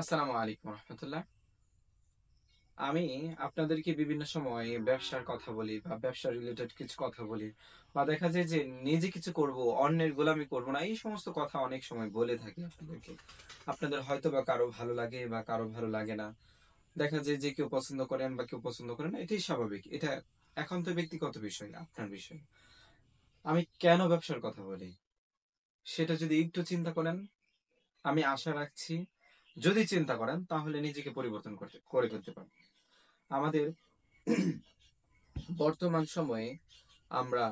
আসসালামু আলাইকুম রহমতুল্লাহ। আমি আপনাদেরকে বিভিন্ন সময় ব্যবসার কথা বলি বা ব্যবসা রিলেটেড কিছু কথা বলি, বা দেখা যায় যে নিজে কিছু করব, অন্যের গোলামি করব না, এই সমস্ত কথা অনেক সময় বলে থাকি আপনাদেরকে। আপনাদের হয়তো বা কারো ভালো লাগে বা কারো ভালো লাগে না। দেখা যায় যে কেউ পছন্দ করেন বা কেউ পছন্দ করেন না, এটাই স্বাভাবিক। এটা এখন তো ব্যক্তিগত বিষয়, আপনার বিষয়। আমি কেন ব্যবসার কথা বলি সেটা যদি একটু চিন্তা করেন, আমি আশা রাখছি যদি চিন্তা করেন তাহলে নিজেকে পরিবর্তন করতে করে ফেলতে পারেন। আমাদের বর্তমান সময়ে আমরা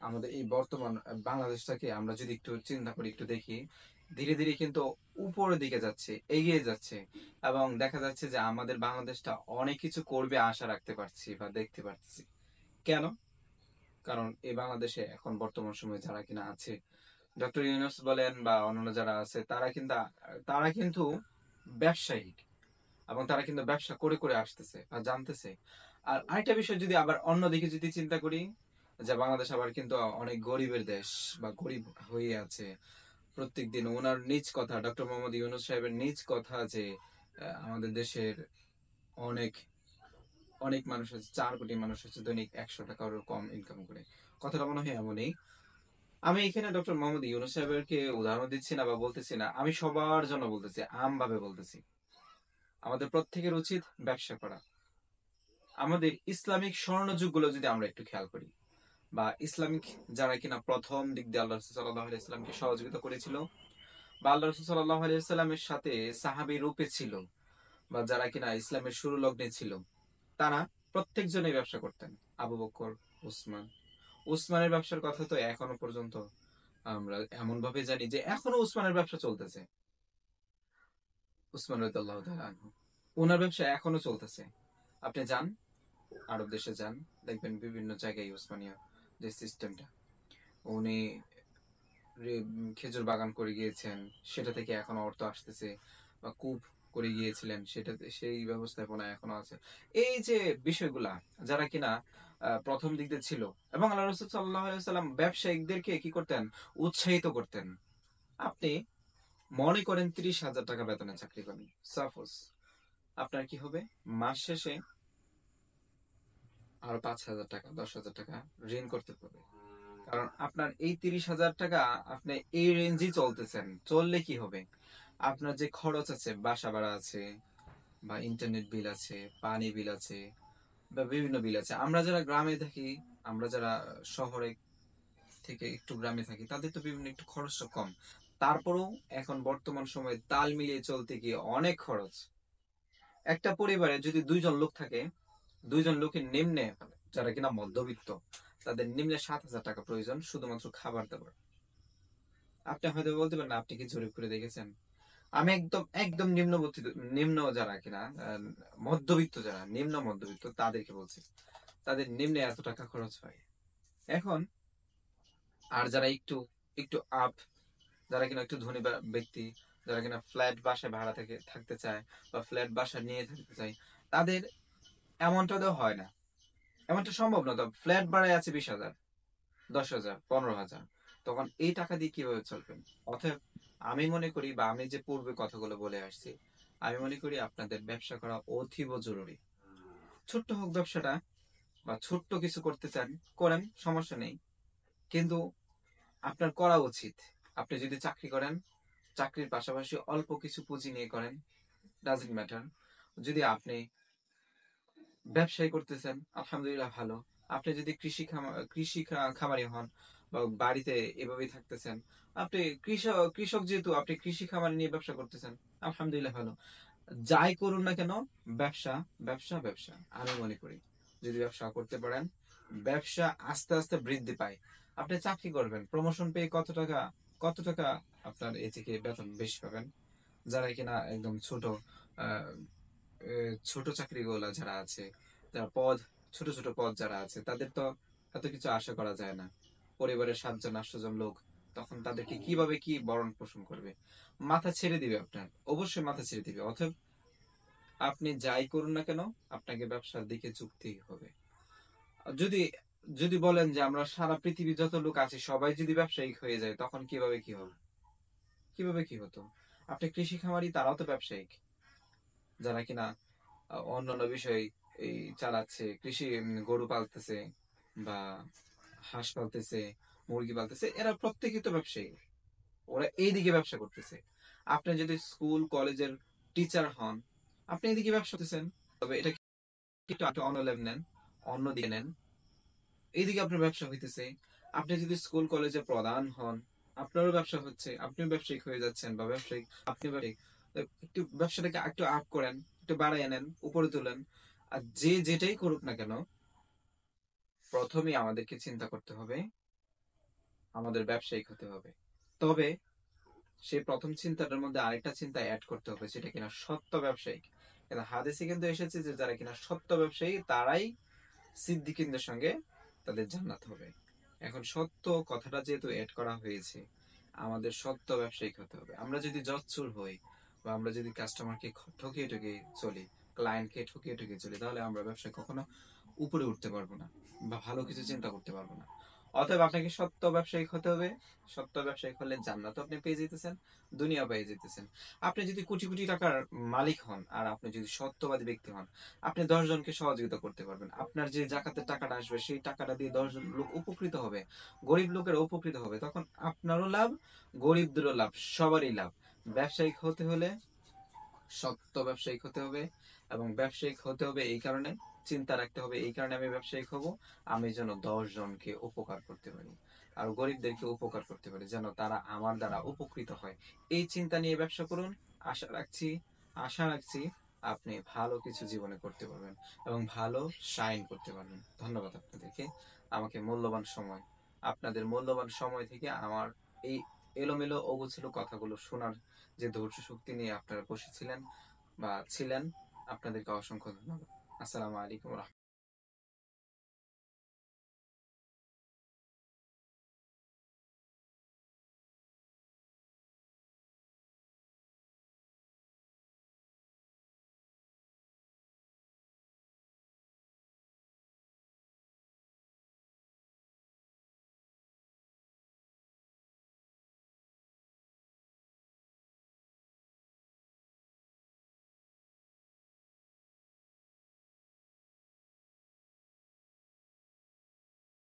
আমাদের এই বর্তমান বাংলাদেশটাকে আমরা যদি একটু চিন্তা করি, একটু দেখি, ধীরে ধীরে কিন্তু উপরের দিকে যাচ্ছে, এগিয়ে যাচ্ছে। এবং দেখা যাচ্ছে যে আমাদের বাংলাদেশটা অনেক কিছু করবে আশা রাখতে পারছি বা দেখতে পাচ্ছি। কেন? কারণ এই বাংলাদেশে এখন বর্তমান সময়ে যারা কিনা আছে, ডক্টর ইউনূস বলেন বা অন্যান্য যারা আছে, তারা কিন্তু ব্যবসায়ী, এবং তারা কিন্তু ব্যবসা করে করে আসতেছে আর জানতেছে। আর আরেকটা বিষয় যদি আবার অন্যদিকে যদি চিন্তা করি, যে বাংলাদেশ আবার কিন্তু অনেক গরিবের দেশ বা গরিব হয়ে আছে। প্রত্যেকদিন ওনার নিজ কথা, ডক্টর মোহাম্মদ ইউনূস সাহেবের নিজ কথা যে আমাদের দেশের অনেক অনেক মানুষ আছে, 4 কোটি মানুষ আছে দৈনিক 100 টাকারও কম ইনকাম করে। কথাটা মনে হয় এমনই। আমি এখানে ডক্টর মোহাম্মদ ইউনূস সাহেবেরকে উদাহরণ দিচ্ছি না বা বলতেছি না, আমি সবার জন্য বলতেছি, আমভাবে বলতেছি। আমাদের প্রত্যেকের উচিত ব্যবসা করা। আমাদের ইসলামিক স্বর্ণযুগগুলো যদি আমরা একটু খেয়াল করি, বা ইসলামিক যারা কিনা প্রথম দিক দিয়ে আল্লাহ রাসূল সাল্লাল্লাহু আলাইহি সাল্লামকে সহযোগিতা করেছিল, বা আল্লাহ রাসূল সাল্লাল্লাহু আলাইহি সাল্লামের সাথে সাহাবী রূপে ছিল, বা যারা কিনা ইসলামের শুরু লগ্নে ছিল, তারা প্রত্যেকজনই ব্যবসা করতেন। আবু বকর, উসমান। উসমানের ব্যবসার কথা তো এখনো পর্যন্ত আমরা এমন ভাবে জানি যে এখনো উসমানের ব্যবসা চলতেছে। উসমান রাদিয়াল্লাহু তাআলা আনহু, ওনার ব্যবসা এখনো চলতেছে। আপনি যান, আরব দেশে যান, দেখবেন বিভিন্ন জায়গায় উসমানিয়া যে সিস্টেমটা, উনি খেজুর বাগান করে গিয়েছেন, সেটা থেকে এখনো অর্থ আসতেছে। বা কূপ করে গিয়েছিলেন, সেটাতে সেই ব্যবস্থাপনা এখনো আছে। এই যে বিষয়গুলা, যারা কিনা প্রথম দিক দিয়ে ছিল, এবং আল্লাহ রাসূল সাল্লাল্লাহু আলাইহি ওয়াসাল্লাম ব্যবসায়িকদেরকে কি করতেন? উৎসাহিত করতেন। আপনি মনে করেন 30,000 টাকা বেতনে চাকরি করেন, সাপোজ। আপনার কি হবে? মাস শেষে আরো 5,000 টাকা, 10,000 টাকা ঋণ করতে হবে। কারণ আপনার এই 30,000 টাকা, আপনি এই রেঞ্জই চলতেছেন। চললে কি হবে? আপনার যে খরচ আছে, বাসা ভাড়া আছে, বা ইন্টারনেট বিল আছে, পানি বিল আছে, বা বিভিন্ন বিল আছে। আমরা যারা গ্রামে থাকি, আমরা যারা শহরে থেকে একটু গ্রামে থাকি, তাদের তো বিভিন্ন একটু খরচটা কম। তারপরেও এখন বর্তমান সময়ে তাল মিলিয়ে চলতে গিয়ে অনেক খরচ। একটা পরিবারে যদি 2 জন লোক থাকে, 2 জন লোকের নিম্নে, যারা কিনা মধ্যবিত্ত, তাদের নিম্নে 7,000 টাকা প্রয়োজন শুধুমাত্র খাবার দাবার। আপনি হয়তো বলতে পারেন, আপনি কি জরিপ করে দেখেছেন? আমি একদম একদম নিম্ন যারা কিনা মধ্যবিত্ত, যারা নিম্ন মধ্যবিত্ত, তাদেরকে বলছি, তাদের নিম্নে এত টাকা খরচ হয়। এখন আর যারা একটু একটু আপ, যারা কিনা একটু ধনী ব্যক্তি, যারা কিনা ফ্ল্যাট বাসায় ভাড়া থেকে থাকতে চায় বা ফ্ল্যাট বাসা নিয়ে থাকতে চায়, তাদের এমনটা তো হয় না, এমনটা সম্ভব না। তো ফ্ল্যাট ভাড়ায় আছে 20,000, 10,000, 15,000, তখন এই টাকা দিয়ে কিভাবে চলবেন? অতএব আমি মনে করি, বা আমি যে পূর্বে কথাগুলো বলে আসছি, আমি মনে করি আপনাদের ব্যবসা করা অতীব জরুরি। ছোট্ট হোক ব্যবসাটা, বা ছোট্ট কিছু করতে চান, করেন, সমস্যা নেই। কিন্তু আপনার করা উচিত, আপনি যদি চাকরি করেন, চাকরির পাশাপাশি অল্প কিছু পুঁজি নিয়ে করেন, ডাজন্ট ম্যাটার। যদি আপনি ব্যবসায় করতেছেন, আলহামদুলিল্লাহ, ভালো। আপনি যদি কৃষি খামারি হন, বা বাড়িতে এভাবেই থাকতেছেন, আপনি কৃষক কৃষক যেহেতু আপনি কৃষি খামারি নিয়ে ব্যবসা করতেছেন, আলহামদুলিল্লাহ, ভালো। যাই করুন না কেন, ব্যবসা, ব্যবসা, ব্যবসা। আমি মনে করি যদি ব্যবসা করতে পারেন, ব্যবসা আস্তে আস্তে বৃদ্ধি পায়। আপনি চাকরি করবেন, প্রমোশন পেয়ে কত টাকা আপনার এ থেকে বেতন বেশি পাবেন। যারা কিনা একদম ছোট আহ ছোট চাকরিগুলা যারা আছে, যারা ছোট ছোট পদ যারা আছে, তাদের তো এত কিছু আশা করা যায় না। পরিবারের 7 জন 8 জন লোক, তখন তাদেরকে কিভাবে কি ভরণ পোষণ করবে? মাথা ছেড়ে দিবে, আপনার অবশ্যই মাথা ছেড়ে দিবে। অথবা আপনি যাই করুন না কেন, আপনাকে ব্যবসার দিকে ঝুঁকতেই হবে। যদি যদি বলেন যে আমরা সারা পৃথিবী যত লোক আছে সবাই যদি ব্যবসায়িক হয়ে যায়, তখন কিভাবে কি হবে? কিভাবে কি হতো? আপনি কৃষি খামারি, তারাও তো ব্যবসায়িক। যারা কিনা অন্যান্য বিষয় এই চালাচ্ছে, কৃষি, গরু পালতেছে বা হাঁস পালতেছে, মুরগি পালতেছে, এরা প্রত্যেকেই তো ব্যবসায়ী। ওরা এইদিকে ব্যবসা করতেছে। আপনি যদি স্কুল কলেজের টিচার হন, আপনি এদিকে ব্যবসা করতেছেন। তবে এটা একটু অন্য লেভেল নেন, অন্য দিকে নেন, এইদিকে আপনার ব্যবসা হইতেছে। আপনি যদি স্কুল কলেজে প্রধান হন, আপনারও ব্যবসা হচ্ছে, আপনিও ব্যবসায়িক হয়ে যাচ্ছেন বা ব্যবসায়িক, আপনি ব্যবসায়িক। তো একটু ব্যবসাটাকে একটু আপ করেন, একটু বাড়াই নেন, উপরে তোলেন। আর যে যেটাই করুক না কেন, প্রথমেই আমাদেরকে চিন্তা করতে হবে আমাদের ব্যবসায়িক হতে হবে। তবে সেই প্রথম চিন্তাটার মধ্যে আরেকটা চিন্তা অ্যাড করতে হবে, সেটা কিনা সত্য ব্যবসায়িক। কিন্তু হাদিসে কিন্তু এসেছে যে যারা কিনা সত্য ব্যবসায়ী তারাই সিদ্দিকিনদের সঙ্গে তাদের জান্নাত হবে। এখন সত্য কথাটা যেহেতু এড করা হয়েছে, আমাদের সত্য ব্যবসায়িক হতে হবে। আমরা যদি জচ্চুর হই বা আমরা যদি কাস্টমারকে ঠকিয়ে ঠকিয়ে চলি, ক্লায়েন্টকে ঠকিয়ে ঠকিয়ে চলি, তাহলে আমরা ব্যবসায় কখনো উপরে উঠতে পারবো না বা ভালো কিছু চিন্তা করতে পারবো না। অতএব আপনাকে সত্য ব্যবসায়িক হতে হবে। সত্য ব্যবসায়িক হলে জান্নাত আপনি পেয়ে যেতেছেন, দুনিয়া পেয়ে যেতেছেন। আপনি যদি কোটি কোটি টাকার মালিক হন আর আপনি যদি সত্যবাদী ব্যক্তি হন, আপনি 10 জনকে সহযোগিতা করতে পারবেন। আপনার যে জাকাতের টাকাটা আসবে সেই টাকাটা দিয়ে 10 জন লোক উপকৃত হবে, গরিব লোকেরা উপকৃত হবে, তখন আপনারও লাভ, গরিবদেরও লাভ, সবারই লাভ। ব্যবসায়িক হতে হলে সত্য ব্যবসায়িক হতে হবে। এবং ব্যবসায়িক হতে হবে এই কারণে, চিন্তা রাখতে হবে এই কারণে আমি ব্যবসায়িক হব, আমি যেন 10 জনকে উপকার করতে পারি আর গরিবদেরকে উপকার করতে পারি, যেন তারা আমার দ্বারা উপকৃত হয়। এই চিন্তা নিয়ে ব্যবসা করুন। আশা রাখছি আশা রাখছি আপনি ভালো কিছু জীবনে করতে পারবেন এবং ভালো শাইন করতে পারবেন। ধন্যবাদ আপনাদেরকে আমাকে মূল্যবান সময়, আপনাদের মূল্যবান সময় থেকে আমার এই এলোমেলো অগোছালো কথাগুলো শোনার যে ধৈর্য শক্তি নিয়ে আপনারা বসেছিলেন বা ছিলেন, আপনাদেরকে অসংখ্য ধন্যবাদ। আসসালামু আলাইকুম।